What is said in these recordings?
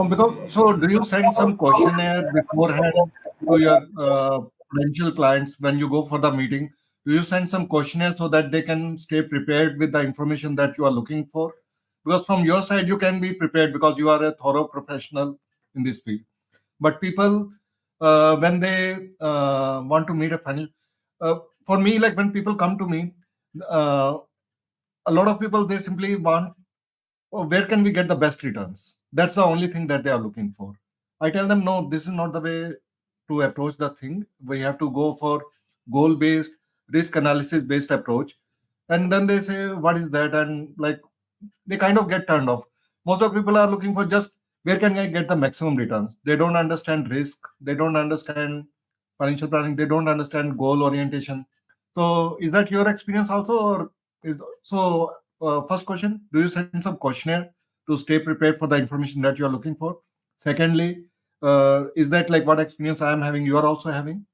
Because so, do you send some questionnaire beforehand to your potential clients when you go for the meeting? Do you send some questionnaire so that they can stay prepared with the information that you are looking for? Because from your side, you can be prepared because you are a thorough professional in this field. But people, when they want to meet a financial, for me, like when people come to me, uh, a lot of people they simply want, oh, where can we get the best returns? That's the only thing that they are looking for. I tell them, no, this is not the way to approach the thing. We have to go for goal based, risk analysis based approach. And then they say, what is that? And like they kind of get turned off. Most of people are looking for just where can I get the maximum returns. They don't understand risk. They don't understand financial planning. They don't understand goal orientation. So is that your experience also, or is so? First question: do you send some questionnaire to stay prepared for the information that you are looking for? Secondly, is that like what experience I am having? You are also having?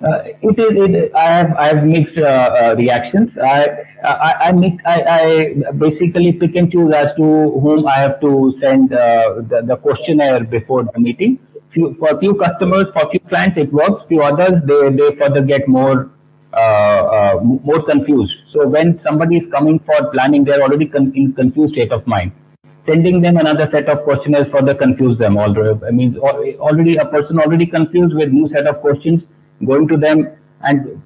I have mixed reactions. I basically pick and choose as to whom I have to send the questionnaire before the meeting. For few customers, for few clients, it works. Few others, they further get more confused. So when somebody is coming for planning, they're already in confused state of mind. Sending them another set of questionnaires further confuse them. Already, I mean, already a person already confused with new set of questions going to them and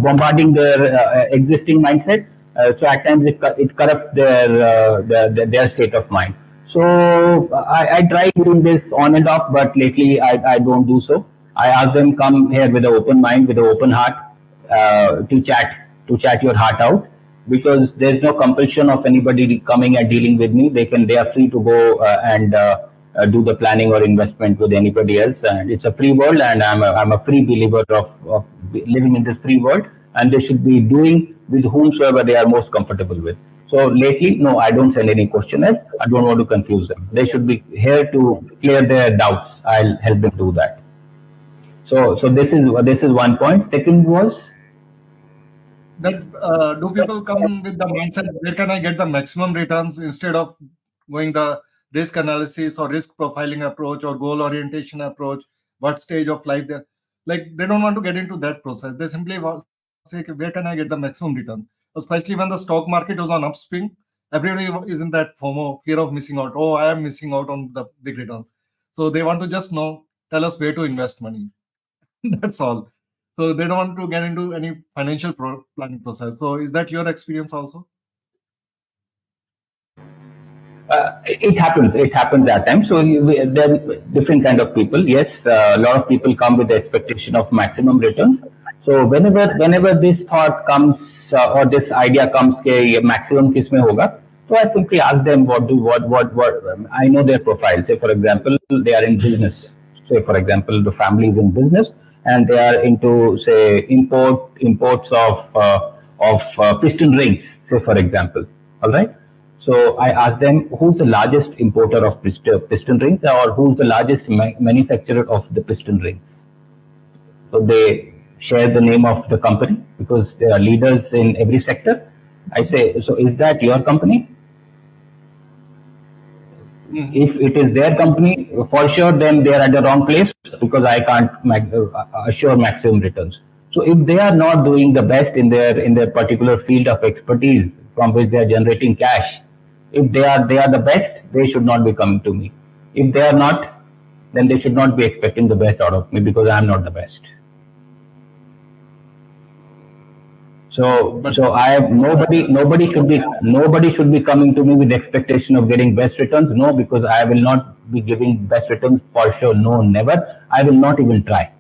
bombarding their existing mindset. So at times it corrupts their state of mind. So I try doing this on and off, but lately I don't do so. I ask them come here with an open mind, with an open heart, to chat your heart out, because there's no compulsion of anybody coming and dealing with me. They are free to go and do the planning or investment with anybody else, and it's a free world, and I'm a free believer of living in this free world, and they should be doing with whomsoever they are most comfortable with. So lately, no, I don't send any questionnaires. I don't want to confuse them. They should be here to clear their doubts. I'll help them do that. So this is one point. Second was That do people come with the mindset where can I get the maximum returns instead of going the risk analysis or risk profiling approach or goal orientation approach? What stage of life they don't want to get into that process. They simply want to say, where can I get the maximum return? Especially when the stock market is on upswing, everybody is in that FOMO, fear of missing out. Oh, I am missing out on the big returns. So they want to just know, tell us where to invest money. That's all. So they don't want to get into any financial planning process. So is that your experience also? it happens. It happens at times. So there are different kind of people. Yes, a lot of people come with the expectation of maximum returns. So whenever this thought comes or this idea comes, कि ये maximum किस में होगा? So I simply ask them what I know their profile. Say for example, they are in business. Say for example, the family is in business and they are into say imports of piston rings. Say for example, all right. So I asked them who's the largest importer of piston rings or who's the largest manufacturer of the piston rings. So they share the name of the company because they are leaders in every sector. I say, so is that your company? If it is their company, for sure, then they are at the wrong place because I can't assure maximum returns. So if they are not doing the best in their particular field of expertise from which they are generating cash, if they are the best, they should not be coming to me. If they are not, then they should not be expecting the best out of me because I am not the best. So I have nobody should be coming to me with the expectation of getting best returns. No, because I will not be giving best returns for sure. No, never. I will not even try.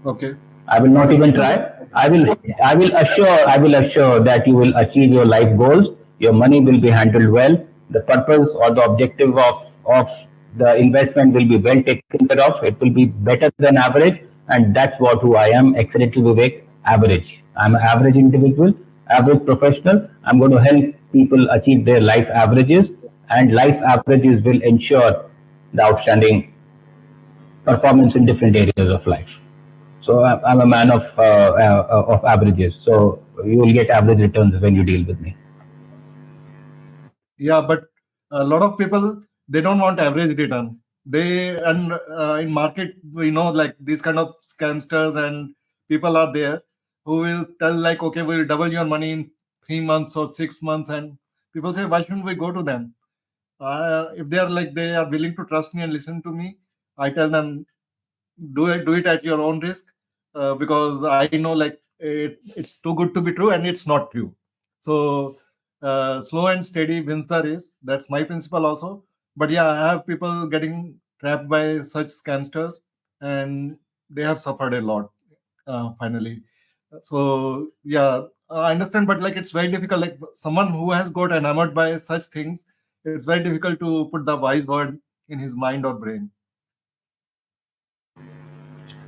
Okay. I will not even try. I will assure that you will achieve your life goals. Your money will be handled well. The purpose or the objective of the investment will be well taken care of. It will be better than average, and that's who I am. Excellently, Vivek. Average. I'm an average individual, average professional. I'm going to help people achieve their life averages, and life averages will ensure the outstanding performance in different areas of life. So I'm a man of averages. So you will get average returns when you deal with me. Yeah, but a lot of people, they don't want average return. They and in market we know like these kind of scamsters and people are there who will tell like, okay, we'll double your money in 3 months or 6 months, and people say, why shouldn't we go to them? If they are like they are willing to trust me and listen to me, I tell them, do it at your own risk, because I know like it's too good to be true, and it's not true. So slow and steady wins the race. That's my principle also. But yeah, I have people getting trapped by such scamsters, and they have suffered a lot finally. So yeah, I understand, but like it's very difficult. Like someone who has got enamored by such things, it's very difficult to put the wise word in his mind or brain.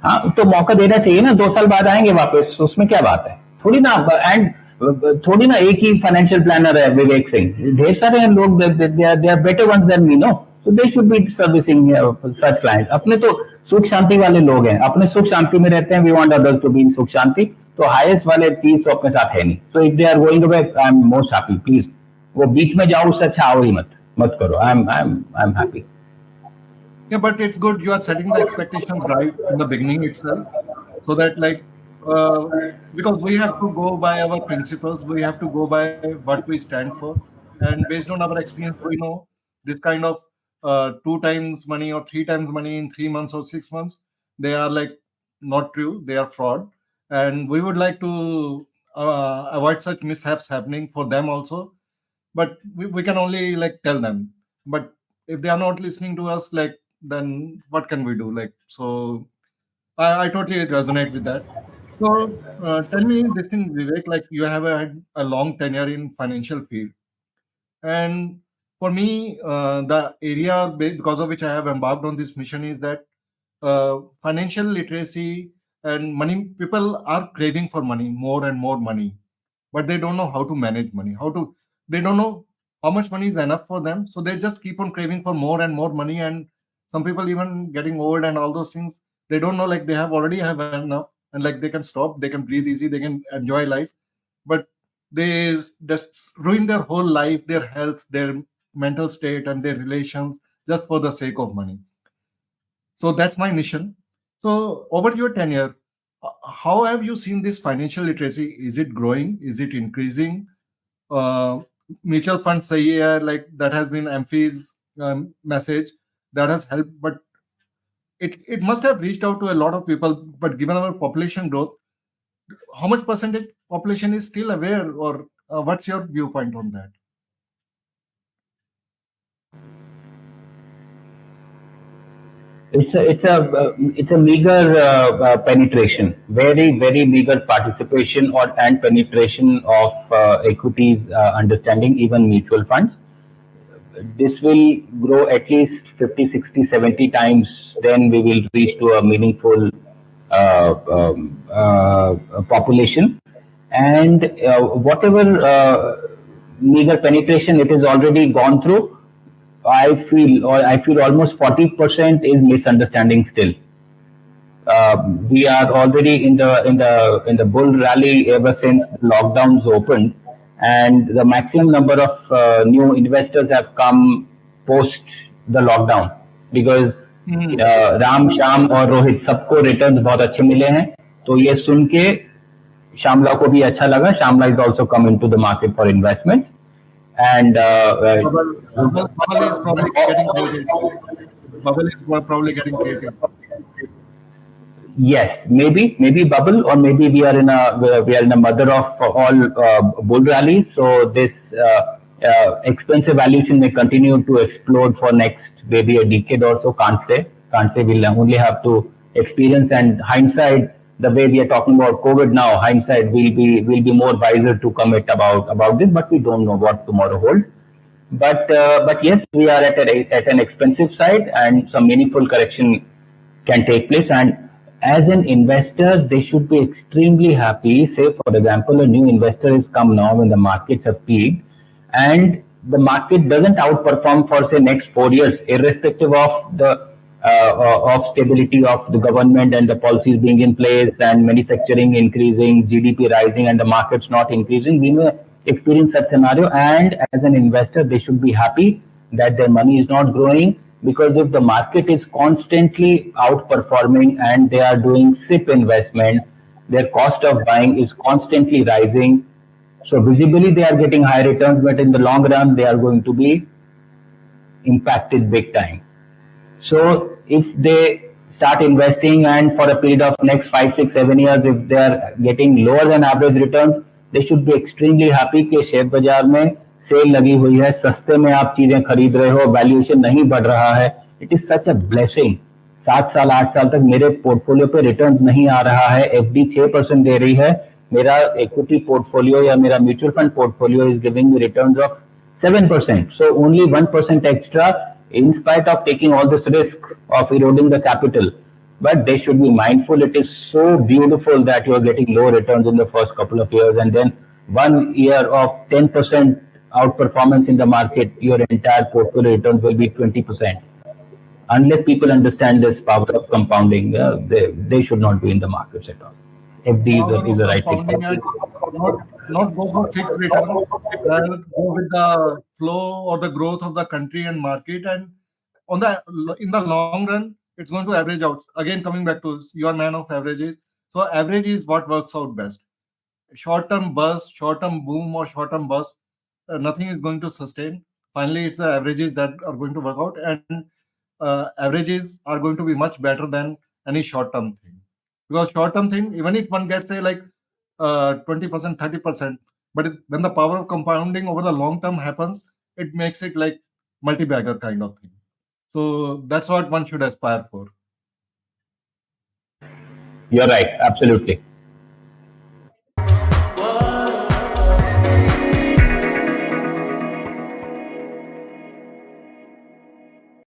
हाँ तो मौका देना चाहिए ना, 2 साल बाद आएंगे वापस, उसमें क्या बात है? थोड़ी ना एंड थोड़ी ना एक ही फाइनेंशियल प्लानर है विवेक सिंह, ढेर सारे हैं लोग, they are better ones than we know, so they should be servicing such client. अपने तो सुख शांति वाले लोग हैं, अपने सुख शांति में रहते हैं, we want others to be in सुख शांति, तो हाईएस्ट वाले चीज तो अपने साथ है नहीं. तो if they are going away, I am most happy. Please वो बीच में जाओ, उससे अच्छा आओ ही मत, मत करो. I am happy. Yeah, but it's good you are setting the expectations right in the beginning itself, so that like because we have to go by our principles, we have to go by what we stand for, and based on our experience, we know this kind of 2 times money or 3 times money in 3 months or 6 months, they are like not true, they are fraud, and we would like to avoid such mishaps happening for them also. But we can only like tell them, but if they are not listening to us, like then what can we do? Like, so I totally resonate with that. So tell me this thing, Vivek, like you have had a long tenure in financial field, and for me the area because of which I have embarked on this mission is that financial literacy and money, people are craving for money, more and more money, but they don't know how to manage money, they don't know how much money is enough for them, so they just keep on craving for more and more money. And some people even getting old and all those things, they don't know like they have already have enough, and like they can stop, they can breathe easy, they can enjoy life, but they just ruin their whole life, their health, their mental state, and their relations just for the sake of money. So that's my mission. So over your tenure, how have you seen this financial literacy? Is it growing? Is it increasing? Uh, Mutual funds sahi hai, like that has been Amphi's message that has helped, but it must have reached out to a lot of people. But given our population growth, how much percentage population is still aware, or what's your viewpoint on that? It's a meager penetration, very meager participation or and penetration of equities understanding, even mutual funds. This will grow at least 50, 60, 70 times, then we will reach to a meaningful population. And whatever meager penetration it is already gone through, I feel almost 40% is misunderstanding still. We are already in the bull rally ever since the lockdowns opened, and the maximum number of new investors have come post the lockdown, because Ram Shyam और रोहित सबको returns बहुत अच्छे मिले हैं. तो ये सुन के श्यामला को भी अच्छा लगा. Shyamala is also come into the market for investments, and Bubble is probably getting created. Bubble is probably getting created. yes, maybe bubble, or maybe we are in a mother of all bull rallies. So this expensive valuation may continue to explode for next maybe a decade or so. Can't say. We'll only have to experience, and hindsight. The way we are talking about COVID now, hindsight will be more wiser to commit about this, but we don't know what tomorrow holds. But yes, we are at an expensive side, and some meaningful correction can take place. And as an investor, they should be extremely happy. Say, for example, a new investor has come now when the markets have peaked, and the market doesn't outperform for say next 4 years, irrespective of the of stability of the government and the policies being in place and manufacturing increasing, GDP rising and the markets not increasing, we may experience such scenario. And as an investor, they should be happy that their money is not growing, because if the market is constantly outperforming and they are doing SIP investment, their cost of buying is constantly rising. So visibly they are getting high returns, but in the long run they are going to be impacted big time. So if they start investing and for a period of next 5, 6, 7 years, if they are getting lower than average returns, they should be extremely happy कि share बाजार में cell लगी हुई है, सस्ते में आप चीजें खरीद रहे हो, वैल्यूएशन नहीं बढ़ रहा है. It is such a blessing. 7 साल 8 साल तक मेरे पोर्टफोलियो पे रिटर्न नहीं आ रहा है, एफडी 6% दे रही है, मेरा इक्विटी पोर्टफोलियो या मेरा mutual fund portfolio is giving returns of 7%. So only 1% extra in spite of taking all this risk of eroding the capital. But they should be mindful. It is so beautiful that you are getting low returns in the first couple of years, and then 1 year of 10% outperformance in the market, your entire portfolio returns will be 20%. Unless people understand this power of compounding, they should not be in the markets at all. FD is the right thing. Compounding and not go for fixed returns, rather go with the flow or the growth of the country and market. And in the long run, it's going to average out. Again, coming back to your man of averages. So average is what works out best. Short-term bust, short-term boom or short-term bust, nothing is going to sustain. Finally, it's the averages that are going to work out, and averages are going to be much better than any short-term thing. Because short-term thing, even if one gets say like 20%, 30%, but when the power of compounding over the long term happens, it makes it like multi-bagger kind of thing. So that's what one should aspire for. You're right, absolutely.